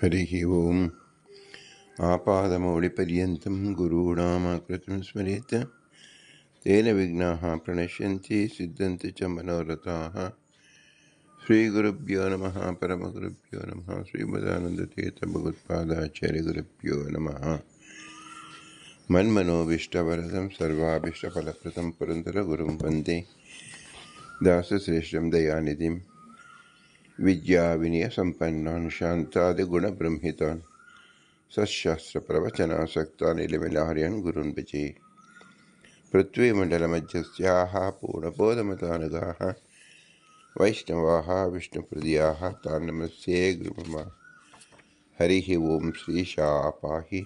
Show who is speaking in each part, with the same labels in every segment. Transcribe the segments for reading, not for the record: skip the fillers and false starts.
Speaker 1: ಹರಿ ಓಂ. ಆಪಾದಮೌಳಿಪರ್ಯಂತಂ ಗುರುಣಾಮಾಕೃತಿಂ ಸ್ಮರೇತ್ ತೇನ ವಿಘ್ನಾಃ ಪ್ರಣಶ್ಯಂತಿ ಸಿದ್ಧಂತಿ ಚ ಮನೋರಥಾಃ. ಶ್ರೀಗುರುಭ್ಯೋ ನಮಃ. ಪರಮಗುರುಭ್ಯೋ ನಮಃ. ಶ್ರೀಮದಾನಂದತೀರ್ಥ ಭಗವತ್ಪಾದಾಚಾರ್ಯಗುರುಭ್ಯೋ ನಮಃ. ಮನ್ಮನೋಭೀಷ್ಟವರದಂ ಸರ್ವಾಭೀಷ್ಟಫಲಪ್ರದಂ ಪುರಂದರಗುರುಂ ವಂದೇ ದಾಸಶ್ರೇಷ್ಠಂ ದಯಾನಿಧಿಂ ವಿದ್ಯಾವಿನಯಸಂಪನ್ನಾನ್ ಶಾಂತಾದಿಗುಣಬ್ರಹ್ಮಿತಾನ್ ಸತ್ಶಾಸ್ತ್ರಪ್ರವಚನಾಸಕ್ತಾನ್ ಇಲಮಿಲಾರ್ಯಾನ್ ಗುರುನ್ ಭಜೆ. ಪೃಥ್ವೀಮಂಡಲಮಧ್ಯಸ್ಥ್ಯಾಃ ಪೂರ್ಣಬೋಧಮತಾನುಗಾಃ ವೈಷ್ಣವಾಃ ವಿಷ್ಣುಪ್ರದಿಯಾಃ ತಾನ್ ನಮಸ್ಯೇ ಗುರುಮಮ. ಹರಿ ಓಂ. ಶ್ರೀಶಾಪಾಹಿ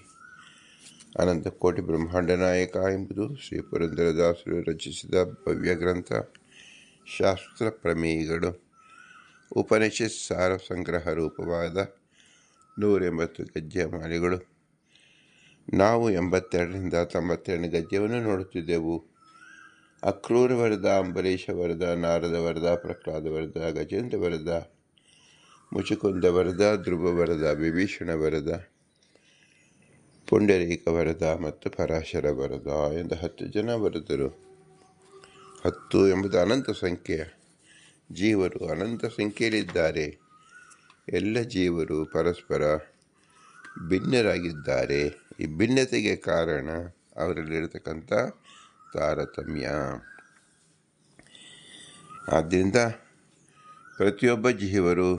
Speaker 1: ಅನಂತಕೋಟಿ ಬ್ರಹ್ಮಾಂಡ ನಾಯಕ ಎಂಬುದು ಶ್ರೀ ಪುರಂದರದಾಸರು ರಚಿಸಿದ ಭವ್ಯ ಗ್ರಂಥ. ಶಾಸ್ತ್ರ ಪ್ರಮೇಯಗಳು, ಉಪನಿಷತ್ ಸಾರ ಸಂಗ್ರಹ ರೂಪವಾದ 180 ಗದ್ಯ ಮಾಲೆಗಳು. ನಾವು 82ರಿಂದ 92 ಗದ್ಯವನ್ನು ನೋಡುತ್ತಿದ್ದೆವು. ಅಕ್ರೂರ ವರದ, ಅಂಬರೀಷ ವರದ, ನಾರದ ವರದ, ಪ್ರಹ್ಲಾದ ವರದ, ಗಜೇಂದ್ರ ವರದ, ಮುಚುಕುಂದ ವರದ, ಧ್ರುವ ವರದ, ವಿಭೀಷಣ ವರದ, ಪುಂಡರೀಕ ವರದ ಮತ್ತು ಪರಾಶರ ವರದ ಎಂದು 10 ಜನ ವರದರು. 10 ಎಂಬುದು ಅನಂತ ಸಂಖ್ಯೆ. ಜೀವರು ಅನಂತ ಸಂಖ್ಯೆಯಲ್ಲಿದ್ದಾರೆ. ಎಲ್ಲ ಜೀವರು ಪರಸ್ಪರ ಭಿನ್ನರಾಗಿದ್ದಾರೆ. ಈ ಭಿನ್ನತೆಗೆ ಕಾರಣ ಅವರಲ್ಲಿರತಕ್ಕಂಥ ತಾರತಮ್ಯ. ಆದ್ದರಿಂದ ಪ್ರತಿಯೊಬ್ಬ ಜೀವರು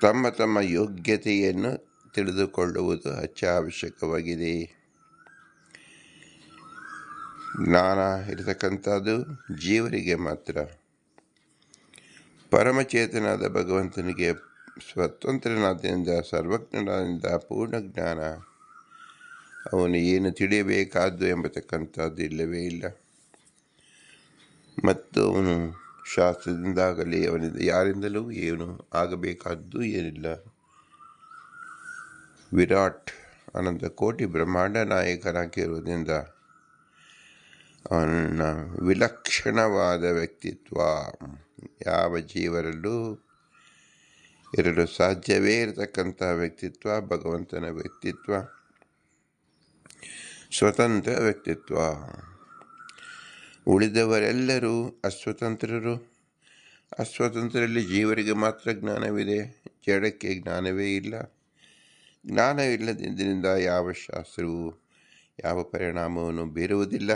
Speaker 1: ತಮ್ಮ ತಮ್ಮ ಯೋಗ್ಯತೆಯನ್ನು ತಿಳಿದುಕೊಳ್ಳುವುದು ಅತ್ಯವಶ್ಯಕವಾಗಿದೆ. ಜ್ಞಾನ ಇರತಕ್ಕಂಥದ್ದು ಜೀವರಿಗೆ ಮಾತ್ರ. ಪರಮಚೇತನಾದ ಭಗವಂತನಿಗೆ ಸ್ವತಂತ್ರನಾದ್ರಿಂದ, ಸರ್ವಜ್ಞನಾದಿಂದ ಪೂರ್ಣ ಜ್ಞಾನ. ಅವನು ಏನು ತಿಳಿಯಬೇಕಾದ್ದು ಎಂಬತಕ್ಕಂಥದ್ದು ಇಲ್ಲವೇ ಇಲ್ಲ. ಮತ್ತು ಅವನು ಶಾಸ್ತ್ರದಿಂದಾಗಲಿ ಅವನಿಂದ ಯಾರಿಂದಲೂ ಏನು ಆಗಬೇಕಾದ್ದು ಏನಿಲ್ಲ. ವಿರಾಟ್ ಅನಂತ ಕೋಟಿ ಬ್ರಹ್ಮಾಂಡ ನಾಯಕನಾಗಿರುವುದರಿಂದ ಅವನ ವಿಲಕ್ಷಣವಾದ ವ್ಯಕ್ತಿತ್ವ ಯಾವ ಜೀವರಲ್ಲೂ ಇರಲು ಸಾಧ್ಯವೇ ಇರತಕ್ಕಂಥ ವ್ಯಕ್ತಿತ್ವ ಭಗವಂತನ ವ್ಯಕ್ತಿತ್ವ. ಸ್ವತಂತ್ರ ವ್ಯಕ್ತಿತ್ವ. ಉಳಿದವರೆಲ್ಲರೂ ಅಸ್ವತಂತ್ರರು. ಅಸ್ವತಂತ್ರರಲ್ಲಿ ಜೀವರಿಗೆ ಮಾತ್ರ ಜ್ಞಾನವಿದೆ, ಜಡಕ್ಕೆ ಜ್ಞಾನವೇ ಇಲ್ಲ. ಜ್ಞಾನವಿಲ್ಲದಿದ್ದರಿಂದ ಯಾವ ಶಾಸ್ತ್ರವೂ ಯಾವ ಪರಿಣಾಮವನ್ನು ಬೀರುವುದಿಲ್ಲ.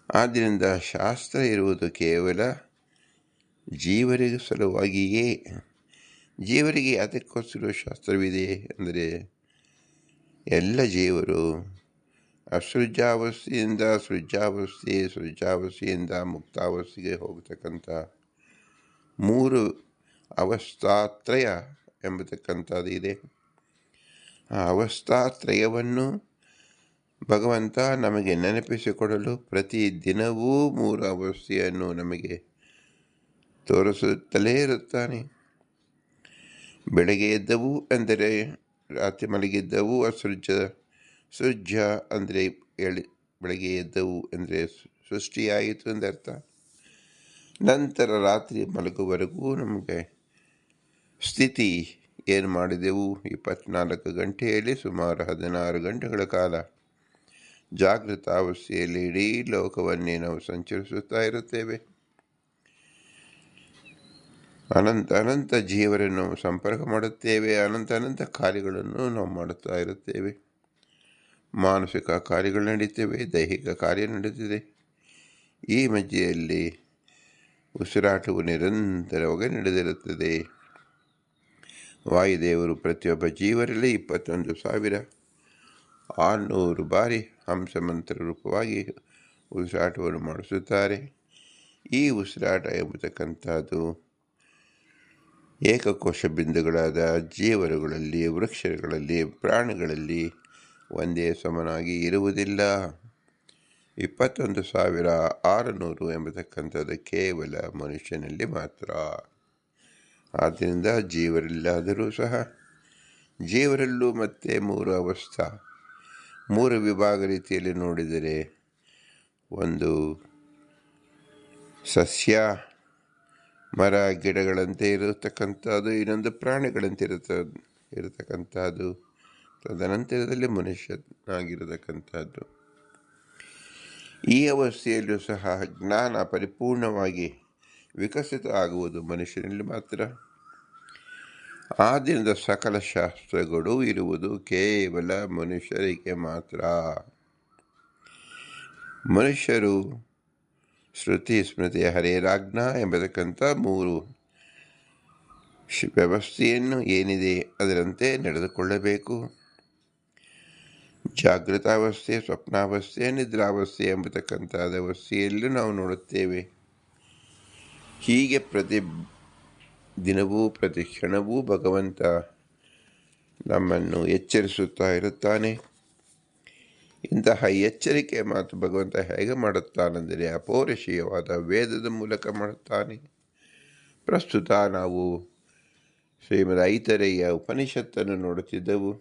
Speaker 1: ಆದ್ದರಿಂದ ಶಾಸ್ತ್ರ ಇರುವುದು ಕೇವಲ ಜೀವರಿಗೆ ಸಲುವಾಗಿಯೇ. ಜೀವರಿಗೆ ಅದಕ್ಕೋಸ್ಕರ ಶಾಸ್ತ್ರವಿದೆ ಅಂದರೆ ಎಲ್ಲ ಜೀವರು ಅಸೃಜಾವಸ್ಥೆಯಿಂದ ಸೃಜಾವಸ್ಥೆ, ಸೃಜಾವಸ್ಥೆಯಿಂದ ಮುಕ್ತಾವಸ್ಥೆಗೆ ಹೋಗತಕ್ಕಂಥ 3 ಅವಸ್ಥಾತ್ರಯ ಎಂಬತಕ್ಕಂಥದ್ದು ಇದೆ. ಆ ಅವಸ್ಥಾತ್ರಯವನ್ನು ಭಗವಂತ ನಮಗೆ ನೆನಪಿಸಿಕೊಡಲು ಪ್ರತಿ ದಿನವೂ 3 ಅವಸ್ಥೆಯನ್ನು ನಮಗೆ ತೋರಿಸುತ್ತಲೇ ಇರುತ್ತಾನೆ. ಬೆಳಗ್ಗೆ ಎದ್ದವು ಅಂದರೆ ರಾತ್ರಿ ಮಲಗಿದ್ದವು ಅಸೃಜ. ಸೃಜ ಅಂದರೆ ಬೆಳಗ್ಗೆ ಎದ್ದವು ಅಂದರೆ ಸೃಷ್ಟಿಯಾಯಿತು ಎಂದರ್ಥ. ನಂತರ ರಾತ್ರಿ ಮಲಗುವವರೆಗೂ ನಮಗೆ ಸ್ಥಿತಿ ಏನು ಮಾಡಿದೆವು. 24 ಗಂಟೆಯಲ್ಲಿ ಸುಮಾರು 16 ಗಂಟೆಗಳ ಕಾಲ ಜಾಗೃತ ಅವಸ್ಥೆಯಲ್ಲಿ ಇಡೀ ಲೋಕವನ್ನೇ ನಾವು ಸಂಚರಿಸುತ್ತಾ ಇರುತ್ತೇವೆ. ಅನಂತ ಜೀವರನ್ನು ನಾವು ಸಂಪರ್ಕ ಮಾಡುತ್ತೇವೆ. ಅನಂತ ಕಾರ್ಯಗಳನ್ನು ನಾವು ಮಾಡುತ್ತಾ ಇರುತ್ತೇವೆ. ಮಾನಸಿಕ ಕಾರ್ಯಗಳು ನಡೀತೇವೆ, ದೈಹಿಕ ಕಾರ್ಯ ನಡೀತಿದೆ. ಈ ಮಧ್ಯೆಯಲ್ಲಿ ಉಸಿರಾಟವು ನಿರಂತರವಾಗಿ ನಡೆದಿರುತ್ತದೆ. ವಾಯುದೇವರು ಪ್ರತಿಯೊಬ್ಬ ಜೀವರಲ್ಲಿ 21,600 ಬಾರಿ ಹಂಸಮಂತ್ರ ರೂಪವಾಗಿ ಉಸಿರಾಟವನ್ನು ಮಾಡಿಸುತ್ತಾರೆ. ಈ ಉಸಿರಾಟ ಎಂಬತಕ್ಕಂಥದ್ದು ಏಕಕೋಶ ಬಿಂದುಗಳಾದ ಜೀವರುಗಳಲ್ಲಿ, ವೃಕ್ಷಗಳಲ್ಲಿ, ಪ್ರಾಣಿಗಳಲ್ಲಿ ಒಂದೇ ಸಮನಾಗಿ ಇರುವುದಿಲ್ಲ. 21,600 ಎಂಬತಕ್ಕಂಥದ್ದು ಕೇವಲ ಮನುಷ್ಯನಲ್ಲಿ ಮಾತ್ರ. ಆದ್ದರಿಂದ ಜೀವರಲ್ಲಾದರೂ ಸಹ ಜೀವರಲ್ಲೂ ಮತ್ತೆ 3 ಅವಸ್ಥಾ, 3 ವಿಭಾಗ ರೀತಿಯಲ್ಲಿ ನೋಡಿದರೆ ಒಂದು ಸಸ್ಯ, ಮರ ಗಿಡಗಳಂತೆ ಇರತಕ್ಕಂಥದ್ದು, ಇನ್ನೊಂದು ಪ್ರಾಣಿಗಳಂತೆ ಇರತಕ್ಕಂಥದ್ದು, ತದನಂತರದಲ್ಲಿ ಮನುಷ್ಯನಾಗಿರತಕ್ಕಂಥದ್ದು. ಈ ಅವಸ್ಥೆಯಲ್ಲೂ ಸಹ ಜ್ಞಾನ ಪರಿಪೂರ್ಣವಾಗಿ ವಿಕಸಿತ ಆಗುವುದು ಮನುಷ್ಯನಲ್ಲಿ ಮಾತ್ರ. ಆ ದಿನದ ಸಕಲ ಶಾಸ್ತ್ರಗಳು ಇರುವುದು ಕೇವಲ ಮನುಷ್ಯರಿಗೆ ಮಾತ್ರ. ಮನುಷ್ಯರು ಶ್ರುತಿ ಸ್ಮೃತಿ ಹರೇರಾಜ್ಞಾ ಎಂಬತಕ್ಕಂಥ 3 ವ್ಯವಸ್ಥೆಯನ್ನು ಏನಿದೆ ಅದರಂತೆ ನಡೆದುಕೊಳ್ಳಬೇಕು. ಜಾಗೃತಾವಸ್ಥೆ, ಸ್ವಪ್ನಾವಸ್ಥೆ, ನಿದ್ರಾವಸ್ಥೆ ಎಂಬತಕ್ಕಂಥದ್ದು ಅವಸ್ಥೆಯಲ್ಲೂ ನಾವು ನೋಡುತ್ತೇವೆ. ಹೀಗೆ ಪ್ರತಿ ದಿನವೂ ಪ್ರತಿ ಕ್ಷಣವೂ ಭಗವಂತ ನಮ್ಮನ್ನು ಎಚ್ಚರಿಸುತ್ತಾ ಇರುತ್ತಾನೆ. ಇಂತಹ ಎಚ್ಚರಿಕೆ ಮಾತು ಭಗವಂತ ಹೇಗೆ ಮಾಡುತ್ತಾನೆಂದರೆ ಅಪೌರುಷೀಯವಾದ ವೇದದ ಮೂಲಕ ಮಾಡುತ್ತಾನೆ. ಪ್ರಸ್ತುತ ನಾವು ಶ್ರೀಮದ್ ಐತರೇಯ ಉಪನಿಷತ್ತನ್ನು ನೋಡುತ್ತಿದ್ದೆವು.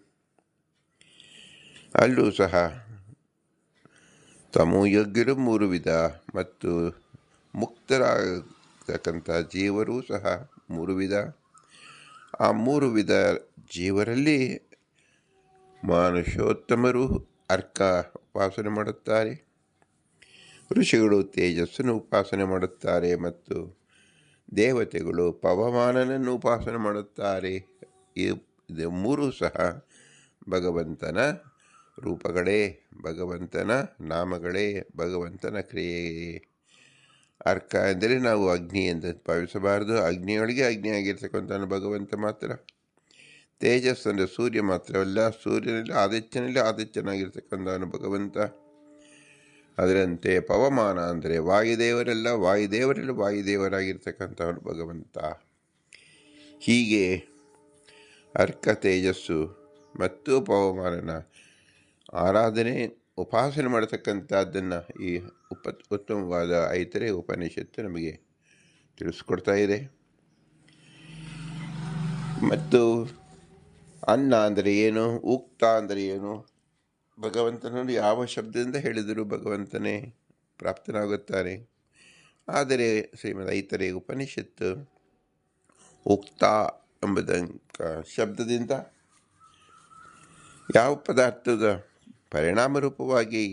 Speaker 1: ಅಲ್ಲೂ ಸಹ ತಮೋಯೋಗ್ಯರು 3 ವಿಧ ಮತ್ತು ಮುಕ್ತರಾಗತಕ್ಕಂಥ ಜೀವರೂ ಸಹ 3 ವಿಧ. ಆ 3 ವಿಧ ಜೀವರಲ್ಲಿ ಮನುಷ್ಯೋತ್ತಮರು ಅರ್ಕ ಉಪಾಸನೆ ಮಾಡುತ್ತಾರೆ, ಋಷಿಗಳು ತೇಜಸ್ಸನ್ನು ಉಪಾಸನೆ ಮಾಡುತ್ತಾರೆ ಮತ್ತು ದೇವತೆಗಳು ಪವಮಾನನನ್ನು ಉಪಾಸನೆ ಮಾಡುತ್ತಾರೆ. ಇದು 3 ಸಹ ಭಗವಂತನ ರೂಪಗಳೇ, ಭಗವಂತನ ನಾಮಗಳೇ, ಭಗವಂತನ ಕ್ರಿಯೆಯೇ. ಅರ್ಕ ಎಂದರೆ ನಾವು ಅಗ್ನಿ ಎಂದು ಭಾವಿಸಬಾರದು. ಅಗ್ನಿಯೊಳಗೆ ಅಗ್ನಿಯಾಗಿರ್ತಕ್ಕಂಥ ಭಗವಂತ ಮಾತ್ರ. ತೇಜಸ್ ಅಂದರೆ ಸೂರ್ಯ ಮಾತ್ರವಲ್ಲ, ಸೂರ್ಯನಲ್ಲಿ ಆದಿತ್ಯನಲ್ಲಿ ಆದಿತ್ಯನಾಗಿರ್ತಕ್ಕಂಥವನು ಭಗವಂತ. ಅದರಂತೆ ಪವಮಾನ ಅಂದರೆ ವಾಯುದೇವರೆಲ್ಲ ವಾಯುದೇವರಲ್ಲಿ ವಾಯುದೇವರಾಗಿರ್ತಕ್ಕಂಥವನು ಭಗವಂತ. ಹೀಗೆ ಅರ್ಕ, ತೇಜಸ್ಸು ಮತ್ತು ಪವಮಾನನ ಆರಾಧನೆ ಉಪಾಸನೆ ಮಾಡತಕ್ಕಂಥದ್ದನ್ನು ಈ ಉತ್ತಮವಾದ ಐತರೇಯ ಉಪನಿಷತ್ತು ನಮಗೆ ತಿಳಿಸ್ಕೊಡ್ತಾ ಇದೆ. ಮತ್ತು ಅನ್ನ ಅಂದರೆ ಏನು, ಉಕ್ತ ಅಂದರೆ ಏನು, ಭಗವಂತನನ್ನು ಯಾವ ಶಬ್ದದಿಂದ ಹೇಳಿದರೂ ಭಗವಂತನೇ ಪ್ರಾಪ್ತನಾಗುತ್ತಾನೆ. ಆದರೆ ಶ್ರೀಮದ್ ಐತರೇಯ ಉಪನಿಷತ್ತು ಉಕ್ತ ಎಂಬುದ ಶಬ್ದದಿಂದ ಯಾವ ಪದಾರ್ಥದ ಪರಿಣಾಮ ರೂಪವಾಗಿ,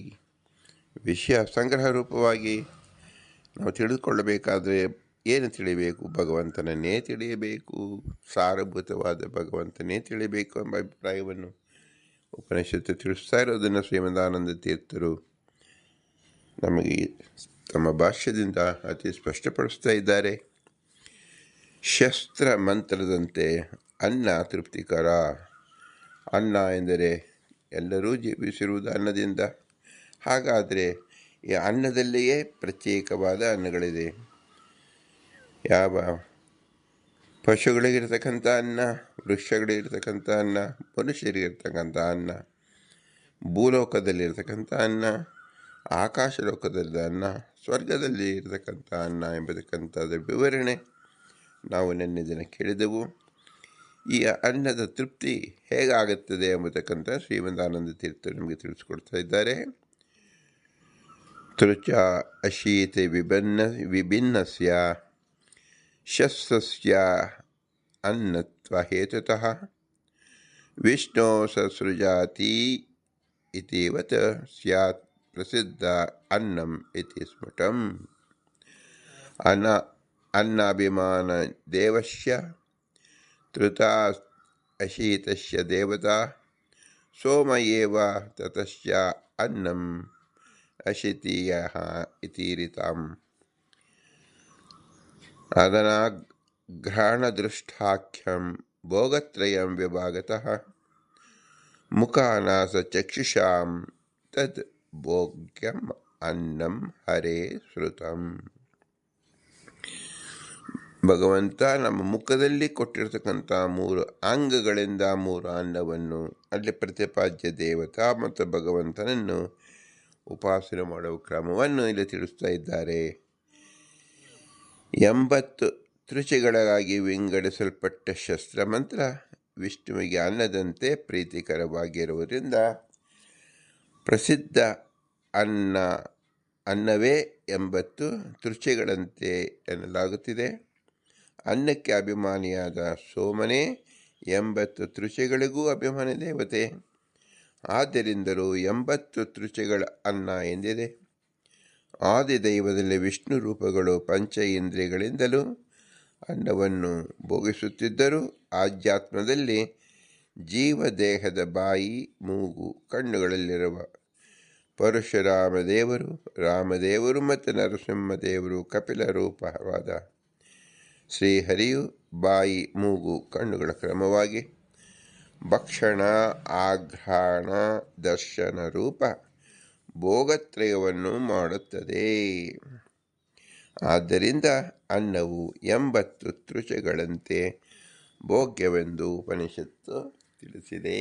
Speaker 1: ವಿಷಯ ಸಂಗ್ರಹ ರೂಪವಾಗಿ ನಾವು ತಿಳಿದುಕೊಳ್ಳಬೇಕಾದ್ರೆ ಏನು ತಿಳಿಯಬೇಕು? ಭಗವಂತನನ್ನೇ ತಿಳಿಯಬೇಕು, ಸಾರಭೂತವಾದ ಭಗವಂತನೇ ತಿಳಿಯಬೇಕು ಎಂಬ ಅಭಿಪ್ರಾಯವನ್ನು ಉಪನಿಷತ್ತು ತಿಳಿಸ್ತಾ ಇರೋದನ್ನು ಶ್ರೀಮದಾನಂದ ತೀರ್ಥರು ನಮಗೆ ತಮ್ಮ ಭಾಷ್ಯದಿಂದ ಅತಿ ಸ್ಪಷ್ಟಪಡಿಸ್ತಾ ಇದ್ದಾರೆ. ಶಸ್ತ್ರ ಮಂತ್ರದಂತೆ ಅನ್ನ ತೃಪ್ತಿಕರ. ಅನ್ನ ಎಂದರೆ ಎಲ್ಲರೂ ಜೀವಿಸಿರುವುದು ಅನ್ನದಿಂದ. ಹಾಗಾದರೆ ಈ ಅನ್ನದಲ್ಲಿಯೇ ಪ್ರತ್ಯೇಕವಾದ ಅನ್ನಗಳಿದೆ. ಯಾವ ಪಶುಗಳಿಗಿರ್ತಕ್ಕಂಥ ಅನ್ನ, ವೃಕ್ಷಗಳಿಗಿರ್ತಕ್ಕಂಥ ಅನ್ನ, ಮನುಷ್ಯರಿಗಿರ್ತಕ್ಕಂಥ ಅನ್ನ, ಭೂಲೋಕದಲ್ಲಿರ್ತಕ್ಕಂಥ ಅನ್ನ, ಆಕಾಶ ಲೋಕದಲ್ಲಿ ಅನ್ನ, ಸ್ವರ್ಗದಲ್ಲಿ ಇರತಕ್ಕಂಥ ಅನ್ನ ಎಂಬತಕ್ಕಂಥದ್ದು ವಿವರಣೆ ನಾವು ನಿನ್ನೆ ದಿನ ಕೇಳಿದೆವು. ಈ ಅನ್ನದ ತೃಪ್ತಿ ಹೇಗಾಗುತ್ತದೆ ಎಂಬತಕ್ಕಂಥ ಶ್ರೀಮದಾನಂದ ತೀರ್ಥರು ನಮಗೆ ತಿಳಿಸ್ಕೊಡ್ತಾ ಇದ್ದಾರೆ. ತೃಚ ಅಶೀತೆ ವಿಭಿನ್ನಸ್ಯ ಶಸ್ತ್ರಸ್ಯ ಅನ್ನತ್ವ ಹೇತುತಃ ವಿಷ್ಣೋ ಸಸೃಜಾತಿ ಇತಿವತ್ ಸ್ಯಾತ್ ಪ್ರಸಿದ್ಧ ಅನ್ನಂ ಇತಿ ಸ್ಮೃತಂ. ಅನ್ನಾಭಿಮಾನ ದೇವಸ್ಯ ತೃತಾ ಅಶೀತಸ್ಯ ದೇವತಾ ಸೋಮ ಏವ ತತಶ್ಚ ಅನ್ನಂ ಅಶಿತೀಯಃ ಇತೀರಿತಾಂ. ಅದನಾಘ್ರಾಣದೃಷ್ಟಾಖ್ಯಂ ಭೋಗತ್ರಯಂ ವಿಭಾಗತಃ ಮುಖಾನಾಸ ಚಕ್ಷುಷಾಂ ತದ್ ಭೋಗ್ಯಂ ಅನ್ನಂ ಹರೇ ಶ್ರುತಂ. ಭಗವಂತ ನಮ್ಮ ಮುಖದಲ್ಲಿ ಕೊಟ್ಟಿರ್ತಕ್ಕಂಥ 3 ಅಂಗಗಳಿಂದ 3 ಅನ್ನವನ್ನು, ಅಲ್ಲಿ ಪ್ರತಿಪಾದ್ಯ ದೇವತಾ ಮತ್ತು ಭಗವಂತನನ್ನು ಉಪಾಸನೆ ಮಾಡುವ ಕ್ರಮವನ್ನು ಇಲ್ಲಿ ತಿಳಿಸ್ತಾ ಇದ್ದಾರೆ. 80 ತೃಚಿಗಳಾಗಿ ವಿಂಗಡಿಸಲ್ಪಟ್ಟ ಶಸ್ತ್ರ ಮಂತ್ರ ವಿಷ್ಣುವಿಗೆ ಅನ್ನದಂತೆ ಪ್ರೀತಿಕರವಾಗಿರುವುದರಿಂದ ಪ್ರಸಿದ್ಧ ಅನ್ನವೇ 80 ತೃಚಿಗಳಂತೆ ಎನ್ನಲಾಗುತ್ತಿದೆ. ಅನ್ನಕ್ಕೆ ಅಭಿಮಾನಿಯಾದ ಸೋಮನೇ 80 ತೃಷೆಗಳಿಗೂ ಅಭಿಮಾನಿ ದೇವತೆ. ಆದ್ದರಿಂದಲೂ 80 ತೃಷೆಗಳ ಅನ್ನ ಎಂದಿದೆ. ಆದಿದೈವದಲ್ಲಿ ವಿಷ್ಣು ರೂಪಗಳು ಪಂಚ ಇಂದ್ರಿಯಗಳಿಂದಲೂ ಅನ್ನವನ್ನು ಭೋಗಿಸುತ್ತಿದ್ದರೂ ಆಧ್ಯಾತ್ಮದಲ್ಲಿ ಜೀವದೇಹದ ಬಾಯಿ, ಮೂಗು, ಕಣ್ಣುಗಳಲ್ಲಿರುವ ಪರಶುರಾಮ ದೇವರು, ರಾಮದೇವರು ಮತ್ತು ನರಸಿಂಹದೇವರು ಕಪಿಲ ರೂಪವಾದ ಶ್ರೀಹರಿಯು ಬಾಯಿ, ಮೂಗು, ಕಣ್ಣುಗಳ ಕ್ರಮವಾಗಿ ಭಕ್ಷಣ, ಆಘ್ರಾಣ, ದರ್ಶನ ರೂಪ ಭೋಗತ್ರಯವನ್ನು ಮಾಡುತ್ತದೆ. ಆದ್ದರಿಂದ ಅನ್ನವು 80 ತೃಷೆಗಳಂತೆ ಭೋಗ್ಯವೆಂದು ಉಪನಿಷತ್ತು ತಿಳಿಸಿದೆ.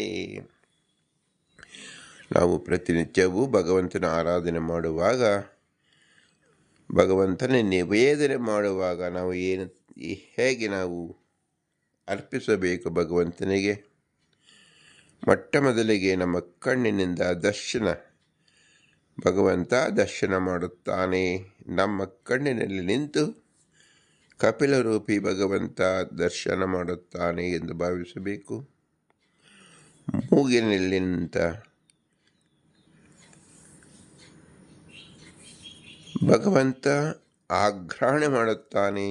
Speaker 1: ನಾವು ಪ್ರತಿನಿತ್ಯವೂ ಭಗವಂತನ ಆರಾಧನೆ ಮಾಡುವಾಗ, ಭಗವಂತನ ನಿವೇದನೆ ಮಾಡುವಾಗ ನಾವು ಹೇಗೆ ನಾವು ಅರ್ಪಿಸಬೇಕು ಭಗವಂತನಿಗೆ? ಮೊಟ್ಟ ಮೊದಲಿಗೆ ನಮ್ಮ ಕಣ್ಣಿನಿಂದ ದರ್ಶನ, ಭಗವಂತ ದರ್ಶನ ಮಾಡುತ್ತಾನೆ. ನಮ್ಮ ಕಣ್ಣಿನಲ್ಲಿ ನಿಂತು ಕಪಿಲರೂಪಿ ಭಗವಂತ ದರ್ಶನ ಮಾಡುತ್ತಾನೆ ಎಂದು ಭಾವಿಸಬೇಕು. ಮೂಗಿನಲ್ಲಿ ನಿಂತ ಭಗವಂತ ಆಘ್ರಾಣೆ ಮಾಡುತ್ತಾನೆ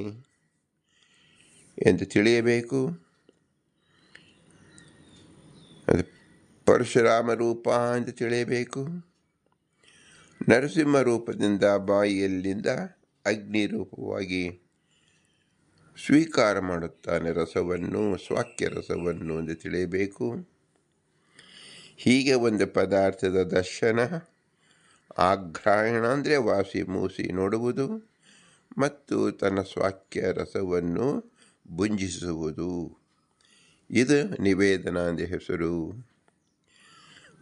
Speaker 1: ಎಂದು ತಿಳಿಯಬೇಕು. ಅದು ಪರಶುರಾಮ ರೂಪ ಎಂದು ತಿಳಿಯಬೇಕು. ನರಸಿಂಹ ರೂಪದಿಂದ ಬಾಯಿಯಲ್ಲಿಂದ ಅಗ್ನಿ ರೂಪವಾಗಿ ಸ್ವೀಕಾರ ಮಾಡುತ್ತಾನೆ ರಸವನ್ನು, ಸ್ವಾಕ್ಯ ರಸವನ್ನು ಎಂದು ತಿಳಿಯಬೇಕು. ಹೀಗೆ ಒಂದು ಪದಾರ್ಥದ ದರ್ಶನ, ಆಘ್ರಾಣ ಅಂದರೆ ವಾಸಿ ಮೂಸಿ ನೋಡುವುದು ಮತ್ತು ತನ್ನ ಸ್ವಾಕ್ಯ ರಸವನ್ನು ಭುಂಜಿಸುವುದು, ಇದು ನಿವೇದನ ಎಂದ ಹೆಸರು.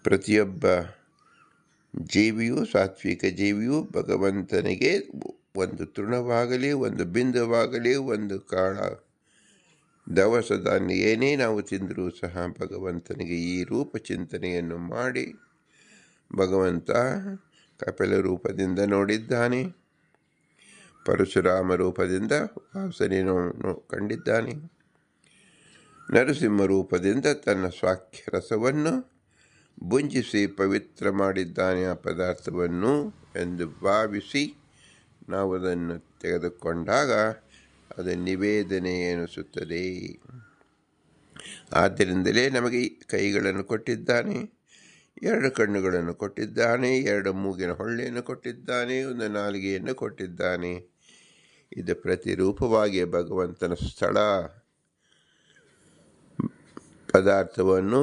Speaker 1: ಪ್ರತಿಯೊಬ್ಬ ಜೀವಿಯು, ಸಾತ್ವಿಕ ಜೀವಿಯು ಭಗವಂತನಿಗೆ ಒಂದು ತೃಣವಾಗಲಿ, ಒಂದು ಬಿಂದುವಾಗಲಿ, ಒಂದು ಕಾಳ ದವಸ ಧಾನ್ಯ ಏನೇ ನಾವು ತಿಂದರೂ ಸಹ ಭಗವಂತನಿಗೆ ಈ ರೂಪ ಚಿಂತನೆಯನ್ನು ಮಾಡಿ, ಭಗವಂತ ಕಪಿಲ ರೂಪದಿಂದ ನೋಡಿದ್ದಾನೆ, ಪರಶುರಾಮ ರೂಪದಿಂದ ವಾಸನೆಯನ್ನು ಕಂಡಿದ್ದಾನೆ, ನರಸಿಂಹ ರೂಪದಿಂದ ತನ್ನ ಸ್ವಾಕ್ಯ ರಸವನ್ನು ಭುಂಜಿಸಿ ಪವಿತ್ರ ಮಾಡಿದ್ದಾನೆ ಆ ಪದಾರ್ಥವನ್ನು ಎಂದು ಭಾವಿಸಿ ನಾವು ಅದನ್ನು ತೆಗೆದುಕೊಂಡಾಗ ಅದು ನಿವೇದನೆ ಎನಿಸುತ್ತದೆ. ಆದ್ದರಿಂದಲೇ ನಮಗೆ ಕೈಗಳನ್ನು ಕೊಟ್ಟಿದ್ದಾನೆ, 2 ಕಣ್ಣುಗಳನ್ನು ಕೊಟ್ಟಿದ್ದಾನೆ, 2 ಮೂಗಿನ ಹೊಳ್ಳೆಯನ್ನು ಕೊಟ್ಟಿದ್ದಾನೆ, 1 ನಾಲಿಗೆಯನ್ನು ಕೊಟ್ಟಿದ್ದಾನೆ. ಇದು ಪ್ರತಿರೂಪವಾಗಿ ಭಗವಂತನ ಸ್ಥಳ, ಪದಾರ್ಥವನ್ನು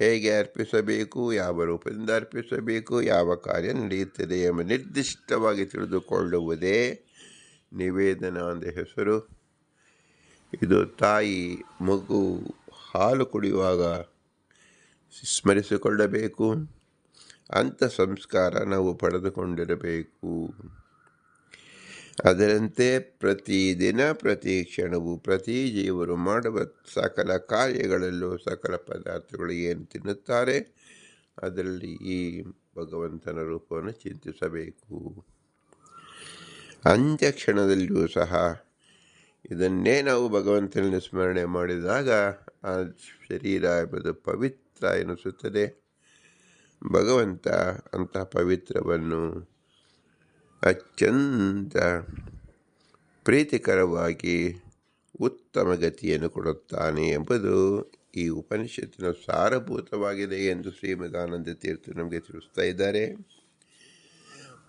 Speaker 1: ಹೇಗೆ ಅರ್ಪಿಸಬೇಕು, ಯಾವ ರೂಪದಿಂದ ಅರ್ಪಿಸಬೇಕು, ಯಾವ ಕಾರ್ಯ ನಡೆಯುತ್ತದೆ ಎಂಬ ನಿರ್ದಿಷ್ಟವಾಗಿ ತಿಳಿದುಕೊಳ್ಳುವುದೇ ನಿವೇದನ ಎಂದ ಹೆಸರು. ಇದು ತಾಯಿ ಮಗು ಹಾಲು ಕುಡಿಯುವಾಗ ಸ್ಮರಿಸಿಕೊಳ್ಳಬೇಕು. ಅಂಥ ಸಂಸ್ಕಾರ ನಾವು ಪಡೆದುಕೊಂಡಿರಬೇಕು. ಅದರಂತೆ ಪ್ರತಿದಿನ, ಪ್ರತಿ ಕ್ಷಣವೂ, ಪ್ರತಿ ಜೀವರು ಮಾಡುವ ಸಕಲ ಕಾರ್ಯಗಳಲ್ಲೂ ಸಕಲ ಪದಾರ್ಥಗಳು ಏನು ತಿನ್ನುತ್ತಾರೆ ಅದರಲ್ಲಿ ಈ ಭಗವಂತನ ರೂಪವನ್ನು ಚಿಂತಿಸಬೇಕು. ಅಂತ್ಯ ಕ್ಷಣದಲ್ಲಿಯೂ ಸಹ ಇದನ್ನೇ ನಾವು ಭಗವಂತನಲ್ಲಿ ಸ್ಮರಣೆ ಮಾಡಿದಾಗ ಆ ಶರೀರ ಎಂಬುದು ಪವಿತ್ರ ಎನಿಸುತ್ತದೆ. ಭಗವಂತ ಅಂತಹ ಪವಿತ್ರವನ್ನು ಅತ್ಯಂತ ಪ್ರೀತಿಕರವಾಗಿ ಉತ್ತಮ ಗತಿಯನ್ನು ಕೊಡುತ್ತಾನೆ ಎಂಬುದು ಈ ಉಪನಿಷತ್ತಿನ ಸಾರಭೂತವಾಗಿದೆ ಎಂದು ಶ್ರೀಮದಾನಂದ ತೀರ್ಥರು ನಮಗೆ ತಿಳಿಸ್ತಾ ಇದ್ದಾರೆ.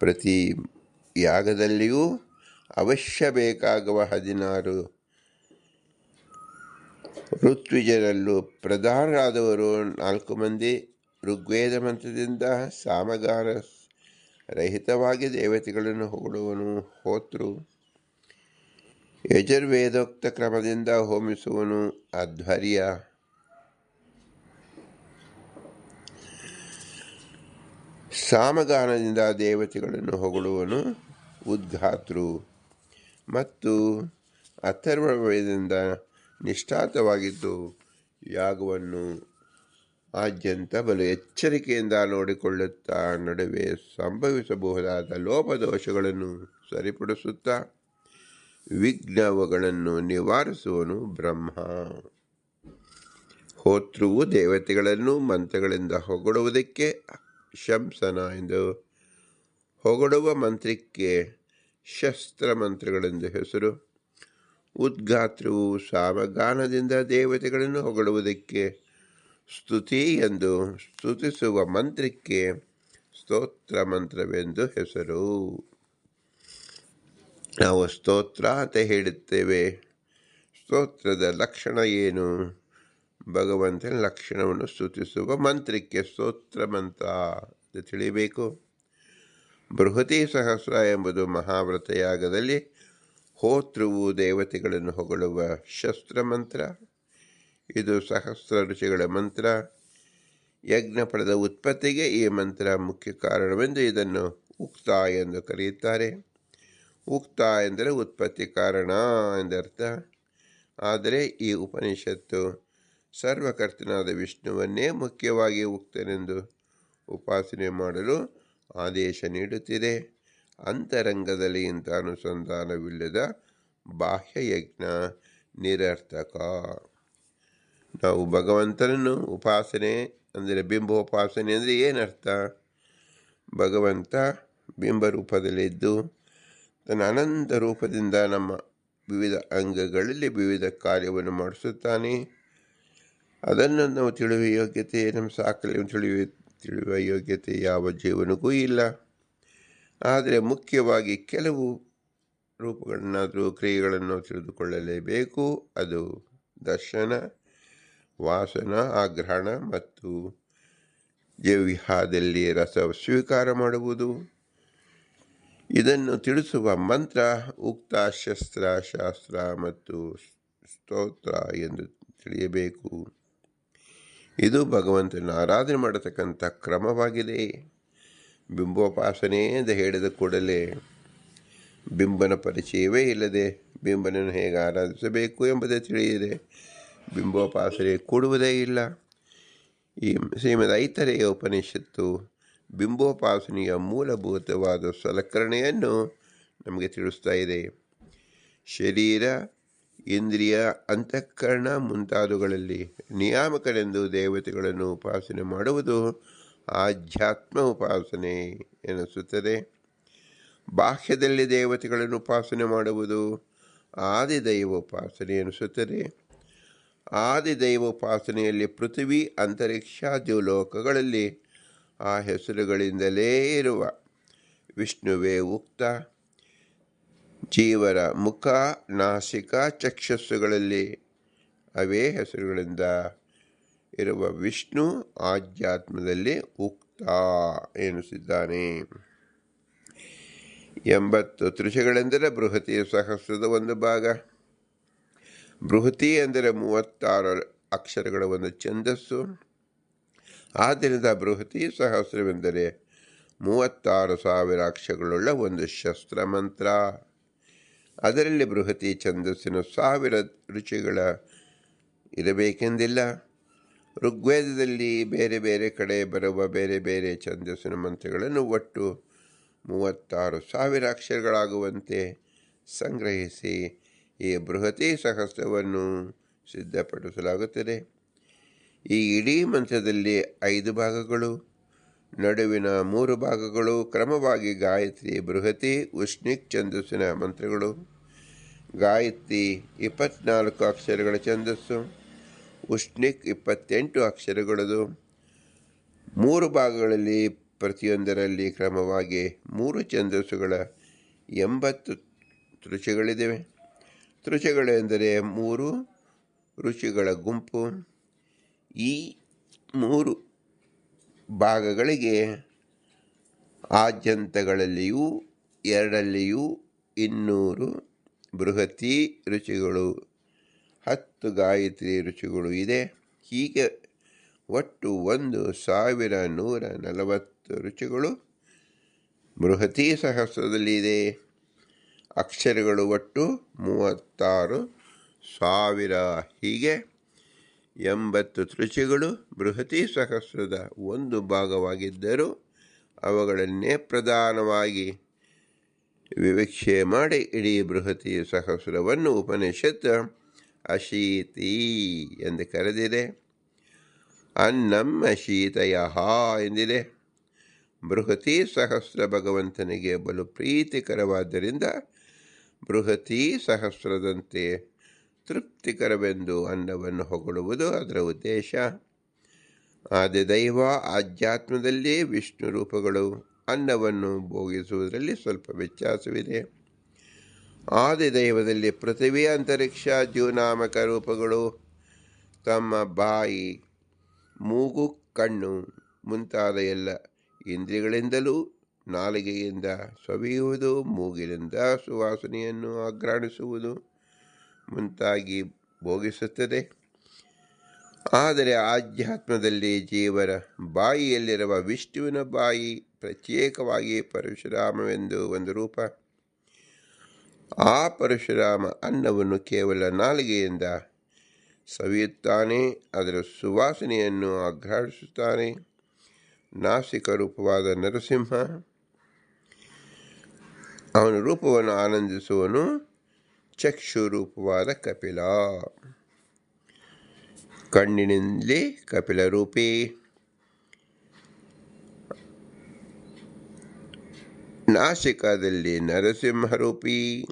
Speaker 1: ಪ್ರತಿ ಯಾಗದಲ್ಲಿಯೂ ಅವಶ್ಯ ಬೇಕಾಗುವ 16 ಋತ್ವಿಜರಲ್ಲೂ ಪ್ರಧಾನರಾದವರು 4 ಮಂದಿ ಋಗ್ವೇದ ಮಂತ್ರದಿಂದ ಸಾಮಗಾನ ರಹಿತವಾಗಿ ದೇವತೆಗಳನ್ನು ಹೊಗಳುವನು ಹೋತೃ, ಯಜುರ್ವೇದೋಕ್ತ ಕ್ರಮದಿಂದ ಹೋಮಿಸುವನು ಅಧ್ವರ್ಯ, ಸಾಮಗಾನದಿಂದ ದೇವತೆಗಳನ್ನು ಹೊಗಳುವನು ಉದ್ಘಾತೃ ಮತ್ತು ಅಥರ್ವವೇದದಿಂದ ನಿಷ್ಠಾತವಾಗಿದ್ದು ಯಾಗವನ್ನು ಆದ್ಯಂತ ಬಲು ಎಚ್ಚರಿಕೆಯಿಂದ ನೋಡಿಕೊಳ್ಳುತ್ತಾ ನಡುವೆ ಸಂಭವಿಸಬಹುದಾದ ಲೋಪದೋಷಗಳನ್ನು ಸರಿಪಡಿಸುತ್ತಾ ವಿಘ್ನಗಳನ್ನು ನಿವಾರಿಸುವನು ಬ್ರಹ್ಮ. ಹೋತೃವು ದೇವತೆಗಳನ್ನು ಮಂತ್ರಗಳಿಂದ ಹೊಗಳುವುದಕ್ಕೆ ಶಂಸನ ಎಂದು, ಹೊಗಳುವ ಮಂತ್ರಕ್ಕೆ ಶಸ್ತ್ರ ಮಂತ್ರಗಳೆಂದು ಹೆಸರು. ಉದ್ಗಾತ್ರವು ಸಾಮಗಾನದಿಂದ ದೇವತೆಗಳನ್ನು ಹೊಗಳುವುದಕ್ಕೆ ಸ್ತುತಿ ಎಂದು, ಸ್ತುತಿಸುವ ಮಂತ್ರಕ್ಕೆ ಸ್ತೋತ್ರ ಮಂತ್ರವೆಂದು ಹೆಸರು. ನಾವು ಸ್ತೋತ್ರ ಅಂತ ಹೇಳುತ್ತೇವೆ. ಸ್ತೋತ್ರದ ಲಕ್ಷಣ ಏನು? ಭಗವಂತನ ಲಕ್ಷಣವನ್ನು ಸ್ತುತಿಸುವ ಮಂತ್ರಕ್ಕೆ ಸ್ತೋತ್ರ ಮಂತ್ರ ಅಂತ ತಿಳಿಯಬೇಕು. ಬೃಹತಿ ಸಹಸ್ರ ಎಂಬುದು ಮಹಾವ್ರತಯಾಗದಲ್ಲಿ ಹೋತೃವು ದೇವತೆಗಳನ್ನು ಹೊಗಳುವ ಶಸ್ತ್ರ ಮಂತ್ರ. ಇದು ಸಹಸ್ರ ಋಷಿಗಳ ಮಂತ್ರ. ಯಜ್ಞ ಫಲದ ಉತ್ಪತ್ತಿಗೆ ಈ ಮಂತ್ರ ಮುಖ್ಯ ಕಾರಣವೆಂದು ಇದನ್ನು ಉಕ್ತ ಎಂದು ಕರೆಯುತ್ತಾರೆ. ಉಕ್ತ ಎಂದರೆ ಉತ್ಪತ್ತಿ ಕಾರಣ ಎಂದರ್ಥ. ಆದರೆ ಈ ಉಪನಿಷತ್ತು ಸರ್ವಕರ್ತನಾದ ವಿಷ್ಣುವನ್ನೇ ಮುಖ್ಯವಾಗಿ ಉಕ್ತನೆಂದು ಉಪಾಸನೆ ಮಾಡಲು ಆದೇಶ ನೀಡುತ್ತಿದೆ. ಅಂತರಂಗದಲ್ಲಿ ಇಂಥ ಅನುಸಂಧಾನವಿಲ್ಲದ ಬಾಹ್ಯಯಜ್ಞ ನಿರರ್ಥಕ. ನಾವು ಭಗವಂತನನ್ನು ಉಪಾಸನೆ ಅಂದರೆ ಬಿಂಬೋಪಾಸನೆ ಅಂದರೆ ಏನರ್ಥ? ಭಗವಂತ ಬಿಂಬರೂಪದಲ್ಲಿದ್ದು ತನ್ನ ಅನಂತ ರೂಪದಿಂದ ನಮ್ಮ ವಿವಿಧ ಅಂಗಗಳಲ್ಲಿ ವಿವಿಧ ಕಾರ್ಯವನ್ನು ಮಾಡಿಸುತ್ತಾನೆ. ಅದನ್ನು ನಾವು ತಿಳಿಯುವ ಯೋಗ್ಯತೆ, ನಮ್ಮ ಸಾಕಲೆಯನ್ನು ತಿಳಿಯುವ ಯೋಗ್ಯತೆ ಯಾವ ಜೀವನಿಗೂ ಇಲ್ಲ. ಆದರೆ ಮುಖ್ಯವಾಗಿ ಕೆಲವು ರೂಪಗಳನ್ನಾದರೂ ಕ್ರಿಯೆಗಳನ್ನು ತಿಳಿದುಕೊಳ್ಳಲೇಬೇಕು. ಅದು ದರ್ಶನ, ವಾಸನ, ಆಗ್ರಹಣ ಮತ್ತು ಜವ್ಯಾದಲ್ಲಿ ರಸ ಸ್ವೀಕಾರ ಮಾಡುವುದು. ಇದನ್ನು ತಿಳಿಸುವ ಮಂತ್ರ ಉಕ್ತ, ಶಸ್ತ್ರ, ಶಾಸ್ತ್ರ ಮತ್ತು ಸ್ತೋತ್ರ ಎಂದು ತಿಳಿಯಬೇಕು. ಇದು ಭಗವಂತನ ಆರಾಧನೆ ಮಾಡತಕ್ಕಂಥ ಕ್ರಮವಾಗಿದೆ. ಬಿಂಬೋಪಾಸನೆ ಎಂದು ಹೇಳಿದ ಕೂಡಲೇ ಬಿಂಬನ ಪರಿಚಯವೇ ಇಲ್ಲದೆ ಬಿಂಬನನ್ನು ಹೇಗೆ ಆರಾಧಿಸಬೇಕು ಎಂಬುದೇ ತಿಳಿಯದೆ ಬಿಂಬೋಪಾಸನೆ ಕೊಡುವುದೇ ಇಲ್ಲ. ಈ ಶ್ರೀಮದ್ ಐತರೇಯ ಉಪನಿಷತ್ತು ಬಿಂಬೋಪಾಸನೆಯ ಮೂಲಭೂತವಾದ ಸಲಕರಣೆಯನ್ನು ನಮಗೆ ತಿಳಿಸ್ತಾ ಇದೆ. ಶರೀರ, ಇಂದ್ರಿಯ, ಅಂತಃಕರಣ ಮುಂತಾದವುಗಳಲ್ಲಿ ನಿಯಾಮಕನೆಂದು ದೇವತೆಗಳನ್ನು ಉಪಾಸನೆ ಮಾಡುವುದು ಆಧ್ಯಾತ್ಮ ಉಪಾಸನೆ ಎನಿಸುತ್ತದೆ. ಬಾಹ್ಯದಲ್ಲಿ ದೇವತೆಗಳನ್ನು ಉಪಾಸನೆ ಮಾಡುವುದು ಆದಿದೈವೋಪಾಸನೆ ಎನಿಸುತ್ತದೆ. ಆದಿದೈವೋಪಾಸನೆಯಲ್ಲಿ ಪೃಥ್ವಿ, ಅಂತರಿಕ್ಷ, ದ್ಯುಲೋಕಗಳಲ್ಲಿ ಆ ಹೆಸರುಗಳಿಂದಲೇ ಇರುವ ವಿಷ್ಣುವೇ ಉಕ್ತ. ಜೀವರ ಮುಖ, ನಾಸಿಕ, ಚಕ್ಷಸ್ಸುಗಳಲ್ಲಿ ಅವೇ ಹೆಸರುಗಳಿಂದ ಇರುವ ವಿಷ್ಣು ಆಧ್ಯಾತ್ಮದಲ್ಲಿ ಉಕ್ತ ಎನಿಸಿದ್ದಾನೆ. 80 ತ್ರಿಷಗಳೆಂದರೆ ಬೃಹತಿ ಸಹಸ್ರದ ಒಂದು ಭಾಗ. ಬೃಹತಿ ಎಂದರೆ 36 ಅಕ್ಷರಗಳ ಒಂದು ಛಂದಸ್ಸು. ಆದ್ದರಿಂದ ಬೃಹತಿ ಸಹಸ್ರವೆಂದರೆ 36,000 ಅಕ್ಷರಗಳುಳ್ಳ ಒಂದು ಶಸ್ತ್ರ ಮಂತ್ರ. ಅದರಲ್ಲಿ ಬೃಹತಿ ಛಂದಸ್ಸಿನ 1000 ರುಚಿಗಳ ಇರಬೇಕೆಂದಿಲ್ಲ. ಋಗ್ವೇದದಲ್ಲಿ ಬೇರೆ ಬೇರೆ ಕಡೆ ಬರುವ ಬೇರೆ ಬೇರೆ ಛಂದಸ್ಸಿನ ಮಂತ್ರಗಳನ್ನು ಒಟ್ಟು 36,000 ಅಕ್ಷರಗಳಾಗುವಂತೆ ಸಂಗ್ರಹಿಸಿ ಈ ಬೃಹತಿ ಸಹಸ್ರವನ್ನು ಸಿದ್ಧಪಡಿಸಲಾಗುತ್ತದೆ. ಈ ಇಡೀ ಮಂತ್ರದಲ್ಲಿ 5 ಭಾಗಗಳು, ನಡುವಿನ 3 ಭಾಗಗಳು ಕ್ರಮವಾಗಿ ಗಾಯತ್ರಿ, ಬೃಹತಿ, ಉಷ್ಣಿಕ್ ಛಂದಸ್ಸಿನ ಮಂತ್ರಗಳು. ಗಾಯತ್ರಿ 24 ಅಕ್ಷರಗಳ ಛಂದಸ್ಸು, ಉಷ್ಣಿಕ್ 28 ಅಕ್ಷರಗಳದು. 3 ಭಾಗಗಳಲ್ಲಿ ಪ್ರತಿಯೊಂದರಲ್ಲಿ ಕ್ರಮವಾಗಿ 3 ಛಂದಸ್ಸುಗಳ 80 ತ್ರಿಷಗಳಿವೆ. ತ್ರಿಷಗಳು ಎಂದರೆ 3 ಋಷಿಗಳ ಗುಂಪು. ಈ 3 ಭಾಗಗಳಿಗೆ ಆದ್ಯಂತಗಳಲ್ಲಿಯೂ 2ರಲ್ಲಿಯೂ 200 ಬೃಹತಿ ಋಷಿಗಳು, 10 ಗಾಯತ್ರಿ ಋಷಿಗಳು ಇದೆ. ಹೀಗೆ ಒಟ್ಟು 1140 ಋಷಿಗಳು ಬೃಹತಿ ಸಹಸ್ರದಲ್ಲಿ ಇದೆ. ಅಕ್ಷರಗಳು ಒಟ್ಟು 36,000. ಹೀಗೆ 80 ಋಷಿಗಳು ಬೃಹತಿ ಸಹಸ್ರದ ಒಂದು ಭಾಗವಾಗಿದ್ದರೂ ಅವುಗಳನ್ನೇ ಪ್ರಧಾನವಾಗಿ ವಿವಕ್ಷೆ ಮಾಡಿ ಇಡೀ ಬೃಹತಿ ಸಹಸ್ರವನ್ನು ಉಪನಿಷತ್ ಅಶೀತಿ ಎಂದು ಕರೆದಿದೆ. ಅನ್ನಂ ಅಶೀತಯ ಎಂದಿದೆ. ಬೃಹತಿ ಸಹಸ್ರ ಭಗವಂತನಿಗೆ ಬಲು ಪ್ರೀತಿಕರವಾದ್ದರಿಂದ ಬೃಹತಿ ಸಹಸ್ರದಂತೆ ತೃಪ್ತಿಕರವೆಂದು ಅನ್ನವನ್ನು ಹೊಗಳುವುದು ಅದರ ಉದ್ದೇಶ. ಆದಿದೈವ ಆಧ್ಯಾತ್ಮದಲ್ಲಿ ವಿಷ್ಣು ರೂಪಗಳು ಅನ್ನವನ್ನು ಭೋಗಿಸುವುದರಲ್ಲಿ ಸ್ವಲ್ಪ ವ್ಯತ್ಯಾಸವಿದೆ. ಆದಿದೈವದಲ್ಲಿ ಪೃಥ್ವಿ, ಅಂತರಿಕ್ಷ, ಜೀವನಾಮಕ ರೂಪಗಳು ತಮ್ಮ ಬಾಯಿ, ಮೂಗು, ಕಣ್ಣು ಮುಂತಾದ ಎಲ್ಲ ಇಂದ್ರಿಯಗಳಿಂದಲೂ ನಾಲಿಗೆಯಿಂದ ಸವಿಯುವುದು, ಮೂಗಿನಿಂದ ಸುವಾಸನೆಯನ್ನು ಆಘ್ರಾಣಿಸುವುದು ಮುಂತಾಗಿ ಭೋಗಿಸುತ್ತದೆ. ಆದರೆ ಆಧ್ಯಾತ್ಮದಲ್ಲಿ ಜೀವನ ಬಾಯಿಯಲ್ಲಿರುವ ವಿಷ್ಣುವಿನ ಬಾಯಿ ಪ್ರತ್ಯೇಕವಾಗಿ ಪರಶುರಾಮವೆಂದು ಒಂದು ರೂಪ. ಆ ಪರಶುರಾಮ ಅನ್ನವನ್ನು ಕೇವಲ ನಾಲಿಗೆಯಿಂದ ಸವಿಯುತ್ತಾನೆ, ಅದರ ಸುವಾಸನೆಯನ್ನು ಆಘ್ರಾಣಿಸುತ್ತಾನೆ. ನಾಸಿಕ ರೂಪವಾದ ನರಸಿಂಹ ಅವನ ರೂಪವನ್ನು ಆನಂದಿಸುವನು. ಚಕ್ಷು ರೂಪವಾದ ಕಪಿಲ, ಕಣ್ಣಿನಲ್ಲಿ ಕಪಿಲ ರೂಪಿ, ನಾಸಿಕದಲ್ಲಿ ನರಸಿಂಹರೂಪಿ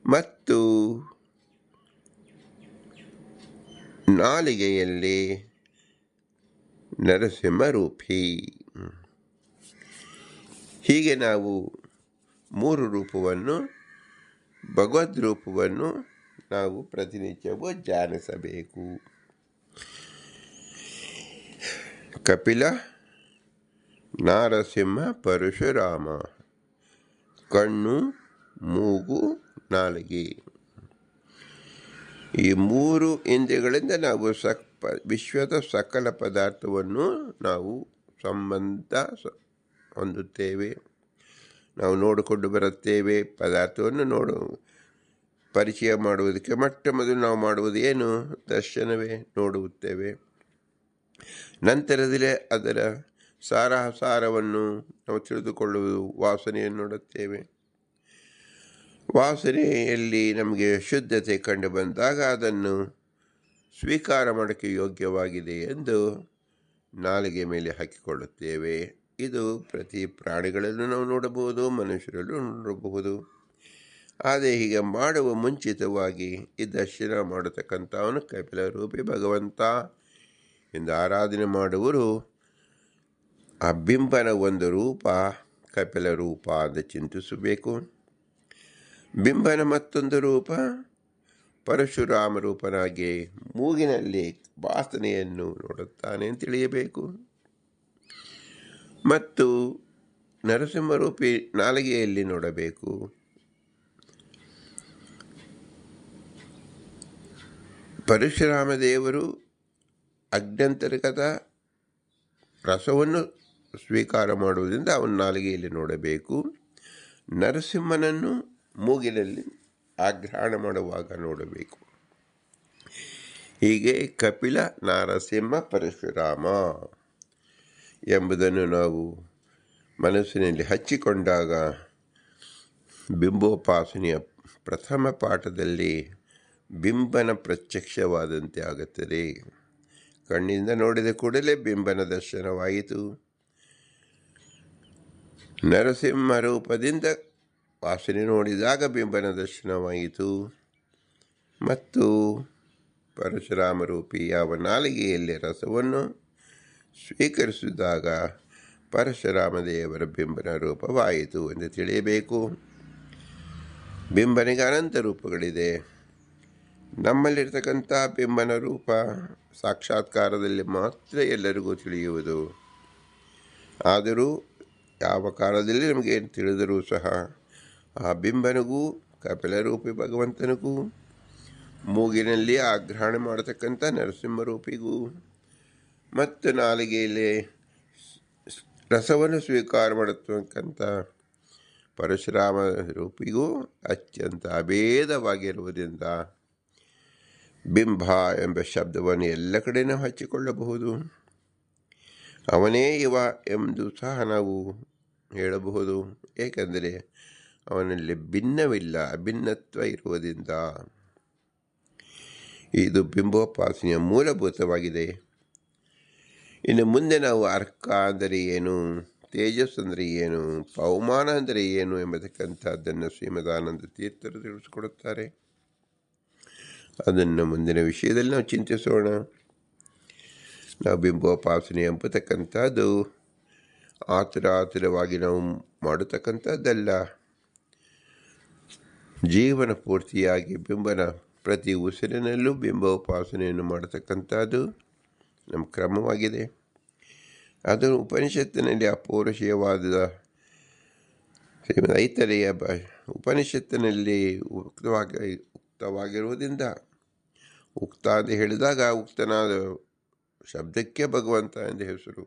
Speaker 1: ಮತ್ತು ನಾಲಿಗೆಯಲ್ಲಿ ನರಸಿಂಹರೂಪಿ. ಹೀಗೆ ನಾವು ಮೂರು ರೂಪವನ್ನು, ಭಗವದ್ ರೂಪವನ್ನು ನಾವು ಪ್ರತಿನಿತ್ಯವೂ ಧ್ಯಾನಿಸಬೇಕು. ಕಪಿಲ, ನರಸಿಂಹ, ಪರಶುರಾಮ, ಕಣ್ಣು, ಮೂಗು, ನಾಲಿಗೆ. ಈ ಮೂರು ಇಂದ್ರಿಯಗಳಿಂದ ನಾವು ವಿಶ್ವದ ಸಕಲ ಪದಾರ್ಥವನ್ನು ನಾವು ಸಂಬಂಧ ಹೊಂದುತ್ತೇವೆ. ನಾವು ನೋಡಿಕೊಂಡು ಬರುತ್ತೇವೆ. ಪದಾರ್ಥವನ್ನು ಪರಿಚಯ ಮಾಡುವುದಕ್ಕೆ ಮೊಟ್ಟ ಮೊದಲು ನಾವು ಮಾಡುವುದು ಏನು? ದರ್ಶನವೇ. ನೋಡುತ್ತೇವೆ. ನಂತರದಲ್ಲಿ ಅದರ ಸಾರವನ್ನು ನಾವು ತಿಳಿದುಕೊಳ್ಳುವುದು. ವಾಸನೆಯನ್ನು ನೋಡುತ್ತೇವೆ. ವಾಸನೆಯಲ್ಲಿ ನಮಗೆ ಶುದ್ಧತೆ ಕಂಡು ಬಂದಾಗ ಅದನ್ನು ಸ್ವೀಕಾರ ಮಾಡೋಕ್ಕೆ ಯೋಗ್ಯವಾಗಿದೆ ಎಂದು ನಾಲಿಗೆ ಮೇಲೆ ಹಾಕಿಕೊಳ್ಳುತ್ತೇವೆ. ಇದು ಪ್ರತಿ ಪ್ರಾಣಿಗಳಲ್ಲೂ ನಾವು ನೋಡಬಹುದು, ಮನುಷ್ಯರಲ್ಲೂ ನೋಡಬಹುದು. ಆದರೆ ಹೀಗೆ ಮಾಡುವ ಮುಂಚಿತವಾಗಿ ಈ ದರ್ಶನ ಮಾಡತಕ್ಕಂಥವನು ಕಪಿಲ ರೂಪಿ ಭಗವಂತ ಎಂದು ಆರಾಧನೆ ಮಾಡುವರು. ಆ ಬಿಂಬನ ಒಂದು ರೂಪ ಕಪಿಲ ರೂಪ ಅಂತ ಚಿಂತಿಸಬೇಕು. ಬಿಂಬನ ಮತ್ತೊಂದು ರೂಪ ಪರಶುರಾಮ ರೂಪನಾಗಿ ಮೂಗಿನಲ್ಲಿ ವಾಸನೆಯನ್ನು ನೋಡುತ್ತಾನೆ ಅಂತ ತಿಳಿಯಬೇಕು. ಮತ್ತು ನರಸಿಂಹರೂಪಿ ನಾಲಿಗೆಯಲ್ಲಿ ನೋಡಬೇಕು. ಪರಶುರಾಮ ದೇವರು ಅಗ್ನಂತರ್ಗತ ರಸವನ್ನು ಸ್ವೀಕಾರ ಮಾಡುವುದರಿಂದ ಅವನ ನಾಲಿಗೆಯಲ್ಲಿ ನೋಡಬೇಕು. ನರಸಿಂಹನನ್ನು ಮೂಗಿನಲ್ಲಿ ಆಘ್ರಾಣ ಮಾಡುವಾಗ ನೋಡಬೇಕು. ಹೀಗೆ ಕಪಿಲ, ನರಸಿಂಹ, ಪರಶುರಾಮ ಎಂಬುದನ್ನು ನಾವು ಮನಸ್ಸಿನಲ್ಲಿ ಹಚ್ಚಿಕೊಂಡಾಗ ಬಿಂಬೋಪಾಸನೆಯ ಪ್ರಥಮ ಪಾಠದಲ್ಲಿ ಬಿಂಬನ ಪ್ರತ್ಯಕ್ಷವಾದಂತೆ ಆಗುತ್ತದೆ. ಕಣ್ಣಿಂದ ನೋಡಿದ ಕೂಡಲೇ ಬಿಂಬನ ದರ್ಶನವಾಯಿತು. ನರಸಿಂಹ ರೂಪದಿಂದ ವಾಸನೆ ನೋಡಿದಾಗ ಬಿಂಬನ ದರ್ಶನವಾಯಿತು. ಮತ್ತು ಪರಶುರಾಮ ರೂಪಿ ಯಾವ ನಾಲಿಗೆಯಲ್ಲಿ ರಸವನ್ನು ಸ್ವೀಕರಿಸಿದಾಗ ಪರಶುರಾಮ ದೇವರ ಬಿಂಬನ ರೂಪವಾಯಿತು ಎಂದು ತಿಳಿಯಬೇಕು. ಬಿಂಬನಿಗೆ ಅನಂತ ರೂಪಗಳಿದೆ. ನಮ್ಮಲ್ಲಿರ್ತಕ್ಕಂಥ ಬಿಂಬನ ರೂಪ ಸಾಕ್ಷಾತ್ಕಾರದಲ್ಲಿ ಮಾತ್ರ ಎಲ್ಲರಿಗೂ ತಿಳಿಯುವುದು. ಆದರೂ ಯಾವ ಕಾಲದಲ್ಲಿ ನಮಗೇನು ತಿಳಿದರೂ ಸಹ ಆ ಬಿಂಬನಿಗೂ ಕಪಿಲರೂಪಿ ಭಗವಂತನಿಗೂ ಮೂಗಿನಲ್ಲಿ ಆಘ್ರಾಣ ಮಾಡತಕ್ಕಂಥ ನರಸಿಂಹರೂಪಿಗೂ ಮತ್ತು ನಾಲಿಗೆಯಲ್ಲಿ ರಸವನ್ನು ಸ್ವೀಕಾರ ಮಾಡತಕ್ಕಂಥ ಪರಶುರಾಮ ರೂಪಿಗೂ ಅತ್ಯಂತ ಅಭೇದವಾಗಿರುವುದರಿಂದ ಬಿಂಬ ಎಂಬ ಶಬ್ದವನ್ನು ಎಲ್ಲ ಕಡೆ ನಾವು ಹಚ್ಚಿಕೊಳ್ಳಬಹುದು. ಅವನೇ ಇವ ಎಂದು ಸಹ ನಾವು ಹೇಳಬಹುದು. ಏಕೆಂದರೆ ಅವನಲ್ಲಿ ಭಿನ್ನವಿಲ್ಲ, ಅಭಿನ್ನತ್ವ ಇರುವುದರಿಂದ. ಇದು ಬಿಂಬೋಪಾಸನೆಯ ಮೂಲಭೂತವಾಗಿದೆ. ಇನ್ನು ಮುಂದೆ ನಾವು ಅರ್ಕ ಅಂದರೆ ಏನು, ತೇಜಸ್ ಅಂದರೆ ಏನು, ಪವಮಾನ ಅಂದರೆ ಏನು ಎಂಬತಕ್ಕಂಥದ್ದನ್ನು ಶ್ರೀಮದಾನಂದ ತೀರ್ಥರು ತಿಳಿಸಿಕೊಡುತ್ತಾರೆ. ಅದನ್ನು ಮುಂದಿನ ವಿಷಯದಲ್ಲಿ ನಾವು ಚಿಂತಿಸೋಣ. ನಾವು ಬಿಂಬೋಪಾಸನೆ ಎಂಬತಕ್ಕಂಥದ್ದು ಆತುರವಾಗಿ ನಾವು ಮಾಡತಕ್ಕಂಥದ್ದಲ್ಲ. ಜೀವನ ಪೂರ್ತಿಯಾಗಿ ಬಿಂಬನ ಪ್ರತಿ ಉಸಿರಿನಲ್ಲೂ ಬಿಂಬೋಪಾಸನೆಯನ್ನು ಮಾಡತಕ್ಕಂಥದ್ದು ನಮ್ಮ ಕ್ರಮವಾಗಿದೆ. ಅದು ಉಪನಿಷತ್ತಿನಲ್ಲಿ ಅಪೌರುಷೇಯವಾದ ಐತರೆಯ ಉಪನಿಷತ್ತಿನಲ್ಲಿ ಉಕ್ತವಾಗಿರುವುದರಿಂದ, ಉಕ್ತ ಅಂತ ಹೇಳಿದಾಗ ಉಕ್ತನಾದ ಶಬ್ದಕ್ಕೆ ಭಗವಂತ ಎಂದು ಹೆಸರು.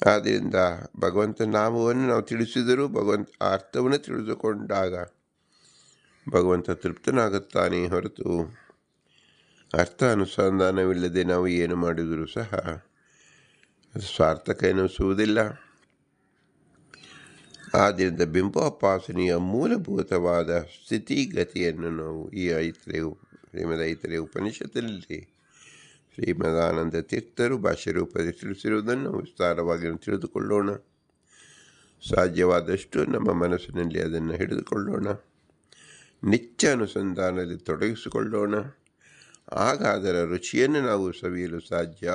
Speaker 1: ಆದ್ದರಿಂದ ಭಗವಂತ ನಾಮವನ್ನು ನಾವು ತಿಳಿಸಿದರೂ ಭಗವಂತ ಅರ್ಥವನ್ನು ತಿಳಿದುಕೊಂಡಾಗ ಭಗವಂತ ತೃಪ್ತನಾಗುತ್ತಾನೆ ಹೊರತು ಅರ್ಥ ಅನುಸಂಧಾನವಿಲ್ಲದೆ ನಾವು ಏನು ಮಾಡಿದರೂ ಸಹ ಅದು ಸಾರ್ಥಕ ಎನಿಸುವುದಿಲ್ಲ. ಆದ್ದರಿಂದ ಬಿಂಬೋಪಾಸನೆಯ ಮೂಲಭೂತವಾದ ಸ್ಥಿತಿಗತಿಯನ್ನು ನಾವು ಈ ಶ್ರೀಮದ್ ಐತರೇಯ ಉಪನಿಷತ್ತಿನಲ್ಲಿ ಶ್ರೀಮದಾನಂದ ತೀರ್ಥರು ಭಾಷ್ಯ ರೂಪದಲ್ಲಿ ತಿಳಿಸಿರುವುದನ್ನು ವಿಸ್ತಾರವಾಗಿ ತಿಳಿದುಕೊಳ್ಳೋಣ. ಸಾಧ್ಯವಾದಷ್ಟು ನಮ್ಮ ಮನಸ್ಸಿನಲ್ಲಿ ಅದನ್ನು ಹಿಡಿದುಕೊಳ್ಳೋಣ, ನಿತ್ಯ ಅನುಸಂಧಾನದಲ್ಲಿ ತೊಡಗಿಸಿಕೊಳ್ಳೋಣ. ಆಗ ಅದರ ರುಚಿಯನ್ನು ನಾವು ಸವಿಯಲು ಸಾಧ್ಯ.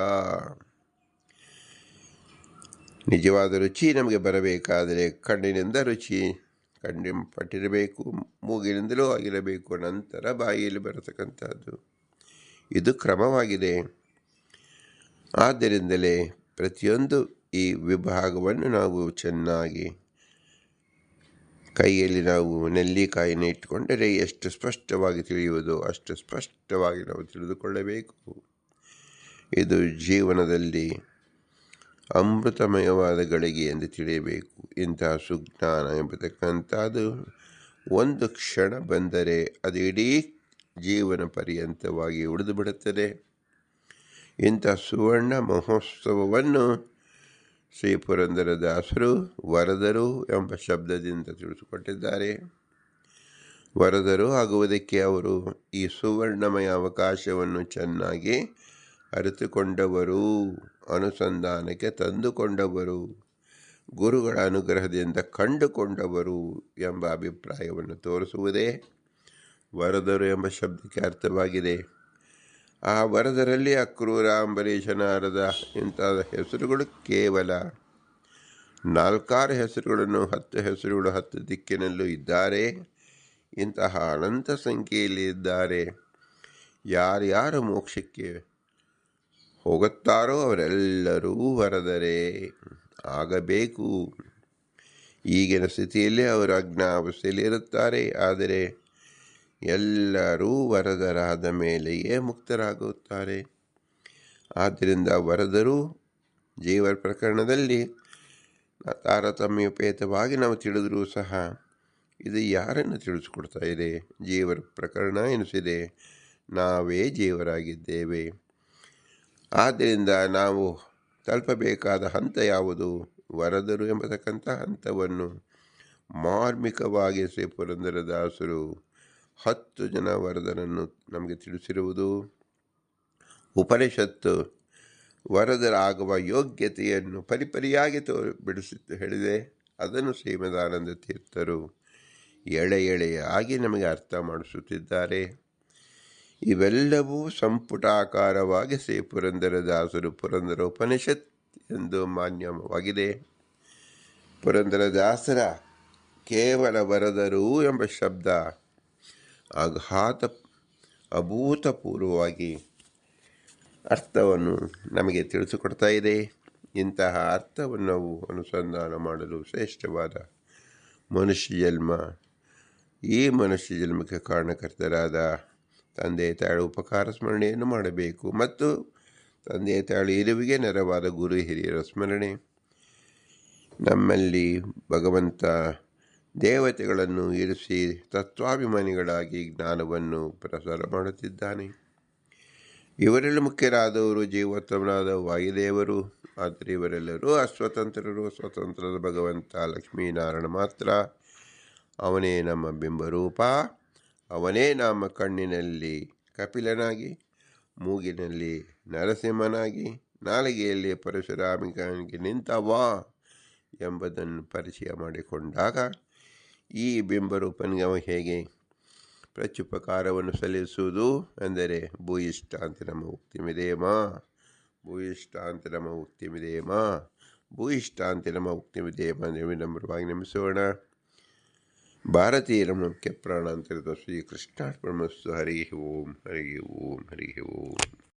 Speaker 1: ನಿಜವಾದ ರುಚಿ ನಮಗೆ ಬರಬೇಕಾದರೆ ಕಣ್ಣಿನಿಂದ ರುಚಿ ಪಟ್ಟಿರಬೇಕು, ಮೂಗಿನಿಂದಲೂ ಆಗಿರಬೇಕು, ನಂತರ ಬಾಯಿಯಲ್ಲಿ ಬರತಕ್ಕಂಥದ್ದು. ಇದು ಕ್ರಮವಾಗಿದೆ. ಆದ್ದರಿಂದಲೇ ಪ್ರತಿಯೊಂದು ಈ ವಿಭಾಗವನ್ನು ನಾವು ಚೆನ್ನಾಗಿ ಕೈಯಲ್ಲಿ ನಾವು ನೆಲ್ಲಿಕಾಯಿನ ಇಟ್ಟುಕೊಂಡರೆ ಎಷ್ಟು ಸ್ಪಷ್ಟವಾಗಿ ತಿಳಿಯುವುದೋ ಅಷ್ಟು ಸ್ಪಷ್ಟವಾಗಿ ನಾವು ತಿಳಿದುಕೊಳ್ಳಬೇಕು. ಇದು ಜೀವನದಲ್ಲಿ ಅಮೃತಮಯವಾದ ಗಳಿಗೆ ಎಂದು ತಿಳಿಯಬೇಕು. ಇಂತಹ ಸುಜ್ಞಾನ ಎಂಬತಕ್ಕಂಥದ್ದು ಒಂದು ಕ್ಷಣ ಬಂದರೆ ಅದು ಇಡೀ ಜೀವನ ಪರ್ಯಂತವಾಗಿ ಉಳಿದು ಬಿಡುತ್ತದೆ. ಇಂಥ ಸುವರ್ಣ ಮಹೋತ್ಸವವನ್ನು ಶ್ರೀ ಪುರಂದರದಾಸರು ವರದರು ಎಂಬ ಶಬ್ದದಿಂದ ತಿಳಿಸಿಕೊಟ್ಟಿದ್ದಾರೆ. ವರದರು ಆಗುವುದಕ್ಕೆ ಅವರು ಈ ಸುವರ್ಣಮಯ ಅವಕಾಶವನ್ನು ಚೆನ್ನಾಗಿ ಅರಿತುಕೊಂಡವರು, ಅನುಸಂಧಾನಕ್ಕೆ ತಂದುಕೊಂಡವರು, ಗುರುಗಳ ಅನುಗ್ರಹದಿಂದ ಕಂಡುಕೊಂಡವರು ಎಂಬ ಅಭಿಪ್ರಾಯವನ್ನು ತೋರಿಸುವುದೇ ವರದರು ಎಂಬ ಶಬ್ದಕ್ಕೆ ಅರ್ಥವಾಗಿದೆ. ಆ ವರದರಲ್ಲಿ ಅಕ್ರೂರ, ಅಂಬರೀಷ, ನಾರದ ಇಂತಹ ಹೆಸರುಗಳು ಕೇವಲ 4 ಹೆಸರುಗಳನ್ನು, 10 ಹೆಸರುಗಳು 10 ದಿಕ್ಕಿನಲ್ಲೂ ಇದ್ದಾರೆ. ಇಂತಹ ಅನಂತ ಸಂಖ್ಯೆಯಲ್ಲಿ ಇದ್ದಾರೆ. ಯಾರ್ಯಾರು ಮೋಕ್ಷಕ್ಕೆ ಹೋಗುತ್ತಾರೋ ಅವರೆಲ್ಲರೂ ವರದರೇ ಆಗಬೇಕು. ಈಗಿನ ಸ್ಥಿತಿಯಲ್ಲಿ ಅವರು ಅಜ್ಞಾವಸ್ಥೆಯಲ್ಲಿ ಇರುತ್ತಾರೆ. ಆದರೆ ಎಲ್ಲರೂ ವರದರಾದ ಮೇಲೆಯೇ ಮುಕ್ತರಾಗುತ್ತಾರೆ. ಆದ್ದರಿಂದ ವರದರು ಜೀವರ ಪ್ರಕರಣದಲ್ಲಿ ತಾರತಮ್ಯೋಪೇತವಾಗಿ ನಾವು ತಿಳಿದರೂ ಸಹ ಇದು ಯಾರನ್ನು ತಿಳಿಸ್ಕೊಡ್ತಾ ಇದೆ? ಜೀವರ ಪ್ರಕರಣ ಎನಿಸಿದೆ. ನಾವೇ ಜೀವರಾಗಿದ್ದೇವೆ. ಆದ್ದರಿಂದ ನಾವು ತಲುಪಬೇಕಾದ ಹಂತ ಯಾವುದು? ವರದರು ಎಂಬತಕ್ಕಂಥ ಹಂತವನ್ನು ಮಾರ್ಮಿಕವಾಗಿ ಶ್ರೀ ಪುರಂದರದಾಸರು 10 ಜನ ವರದರನ್ನು ನಮಗೆ ತಿಳಿಸಿರುವುದು. ಉಪನಿಷತ್ತು ವರದರಾಗುವ ಯೋಗ್ಯತೆಯನ್ನು ಪರಿಪರಿಯಾಗಿ ಬಿಡಿಸಿದ್ದು ಹೇಳಿದೆ. ಅದನ್ನು ಶ್ರೀಮದಾನಂದ ತೀರ್ಥರು ಎಳೆಯಾಗಿ ನಮಗೆ ಅರ್ಥ ಮಾಡಿಸುತ್ತಿದ್ದಾರೆ. ಇವೆಲ್ಲವೂ ಸಂಪುಟಾಕಾರವಾಗಿ ಶ್ರೀ ಪುರಂದರದಾಸರು ಪುರಂದರ ಉಪನಿಷತ್ ಎಂದು ಮಾನ್ಯವಾಗಿದೆ. ಪುರಂದರದಾಸರ ಕೇವಲ ವರದರು ಎಂಬ ಶಬ್ದ ಅಭೂತಪೂರ್ವವಾಗಿ ಅರ್ಥವನ್ನು ನಮಗೆ ತಿಳಿಸಿಕೊಡ್ತಾ ಇದೆ. ಇಂತಹ ಅರ್ಥವನ್ನು ನಾವು ಅನುಸಂಧಾನ ಮಾಡಲು ಶ್ರೇಷ್ಠವಾದ ಮನುಷ್ಯ ಜನ್ಮ, ಈ ಮನುಷ್ಯ ಜನ್ಮಕ್ಕೆ ಕಾರಣಕರ್ತರಾದ ತಂದೆ ತಾಯಿ ಉಪಕಾರ ಸ್ಮರಣೆಯನ್ನು ಮಾಡಬೇಕು. ಮತ್ತು ತಂದೆ ತಾಯಿ ಇರುವಿಗೆ ನೆರವಾದ ಗುರು ಹಿರಿಯರ ಸ್ಮರಣೆ. ನಮ್ಮಲ್ಲಿ ಭಗವಂತ ದೇವತೆಗಳನ್ನು ಇರಿಸಿ ತತ್ವಾಭಿಮಾನಿಗಳಾಗಿ ಜ್ಞಾನವನ್ನು ಪ್ರಸಾರ ಮಾಡುತ್ತಿದ್ದಾನೆ. ಇವರಲ್ಲಿ ಮುಖ್ಯರಾದವರು ಜೀವೋತ್ತಮರಾದ ವಾಯುದೇವರು. ಆದರೆ ಇವರೆಲ್ಲರೂ ಅಸ್ವತಂತ್ರರು. ಸ್ವತಂತ್ರದ ಭಗವಂತ ಲಕ್ಷ್ಮೀನಾರಾಯಣ ಮಾತ್ರ. ಅವನೇ ನಮ್ಮ ಬಿಂಬರೂಪ. ಅವನೇ ನಮ್ಮ ಕಣ್ಣಿನಲ್ಲಿ ಕಪಿಲನಾಗಿ, ಮೂಗಿನಲ್ಲಿ ನರಸಿಂಹನಾಗಿ, ನಾಲಿಗೆಯಲ್ಲಿ ಪರಶುರಾಮಿಗೆ ನಿಂತವ ಎಂಬುದನ್ನು ಪರಿಚಯ ಮಾಡಿಕೊಂಡಾಗ ಈ ಬಿಂಬರೂಪನಿಗೆ ಅವ ಹೇಗೆ ಪ್ರತ್ಯುಪಕಾರವನ್ನು ಸಲ್ಲಿಸುವುದು ಎಂದರೆ ಭೂಯಿಷ್ಠಾಂತಿ ನಮ್ಮ ಉಕ್ತಿಮಿದೇಮ, ಭೂಯಿಷ್ಠಾಂತಿ ನಮ್ಮ ಉಕ್ತಿಮಿದೇಮ, ಭೂಯಿಷ್ಠಾಂತಿ ನಮ್ಮ ಉಕ್ತಿಮಿದೇಮ ಎಂದು ವಿನಮ್ರವಾಗಿ ನೆಮಿಸೋಣ. ಭಾರತೀಯ ಮುಖ್ಯ ಪ್ರಾಣಾಂತರಿತ ಶ್ರೀ ಕೃಷ್ಣಾರ್ಪಣಮಸ್ತು. ಹರಿ ಓಂ, ಹರಿ ಓಂ, ಹರಿ ಓಂ.